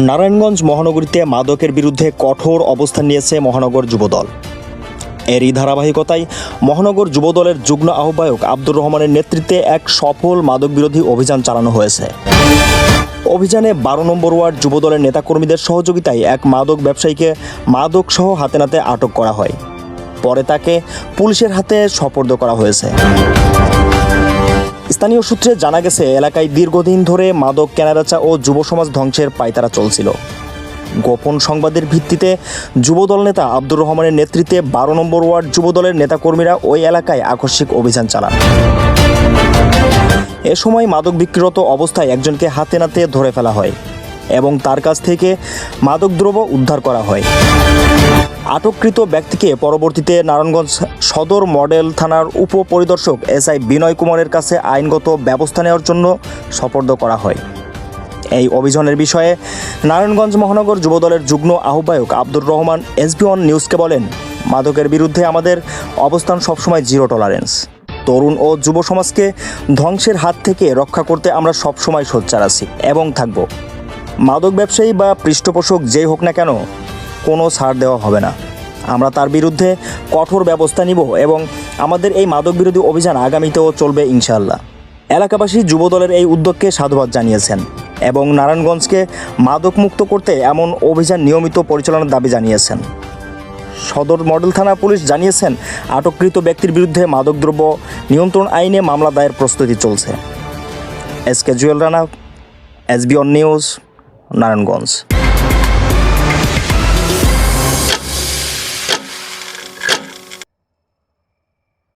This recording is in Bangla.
নারায়ণগঞ্জ মহানগরীতে মাদকের বিরুদ্ধে কঠোর অবস্থান নিয়েছে মহানগর যুবদল। এরই ধারাবাহিকতায় মহানগর যুবদলের যুগ্ম আহ্বায়ক আব্দুর রহমানের নেতৃত্বে এক সফল মাদক বিরোধী অভিযান চালানো হয়েছে। অভিযানে 12 নম্বর ওয়ার্ড যুবদলের নেতাকর্মীদের সহযোগিতায় এক মাদক ব্যবসায়ীকে মাদকসহ হাতে নাতে আটক করা হয়। পরে তাকে পুলিশের হাতে সোপর্দ করা হয়েছে। স্থানীয় সূত্রে জানা গেছে, এলাকায় দীর্ঘদিন ধরে মাদক কেনাবেচা ও যুব সমাজ ধ্বংসের পায়তারা চলছিল। গোপন সংবাদের ভিত্তিতে যুবদল নেতা আব্দুর রহমানের নেতৃত্বে 12 নম্বর ওয়ার্ড যুবদলের নেতাকর্মীরা ওই এলাকায় আকস্মিক অভিযান চালান। এ সময় মাদক বিক্রিরত অবস্থায় একজনকে হাতে নাতে ধরে ফেলা হয় এবং তার কাছ থেকে মাদকদ্রব্য উদ্ধার করা হয়। আটককৃত ব্যক্তিকে পরবর্তীতে নারায়ণগঞ্জ সদর মডেল থানার উপপরিদর্শক এসআই বিনয় কুমারের কাছে আইনগত ব্যবস্থা নেওয়ার জন্য সোপর্দ করা হয়। এই অভিযানের বিষয়ে নারায়ণগঞ্জ মহানগর যুবদলের যুগ্ম আহ্বায়ক আব্দুর রহমান SB1 নিউজকে বলেন, মাদকের বিরুদ্ধে আমাদের অবস্থান সবসময় জিরো টলারেন্স। তরুণ ও যুব সমাজকে ধ্বংসের হাত থেকে রক্ষা করতে আমরা সবসময় সোচ্চার আছি এবং থাকব। মাদক ব্যবসায়ী বা পৃষ্ঠপোষক যেই হোক না কেন, কোনো ছাড় দেওয়া হবে না। আমরা তার বিরুদ্ধে কঠোর ব্যবস্থা নিব এবং আমাদের এই মাদক বিরোধী অভিযান আগামীতেও চলবে ইনশাআল্লাহ। এলাকাবাসী যুবদলের এই উদ্যোগকে সাধুবাদ জানিয়েছেন এবং নারায়ণগঞ্জকে মাদক মুক্ত করতে এমন অভিযান নিয়মিত পরিচালনার দাবি জানিয়েছেন। সদর মডেল থানা পুলিশ জানিয়েছেন, আটককৃত ব্যক্তির বিরুদ্ধে মাদকদ্রব্য নিয়ন্ত্রণ আইনে মামলা দায়ের প্রস্তুতি চলছে। SK Jewel Rana, SB1 news, Narayanganj.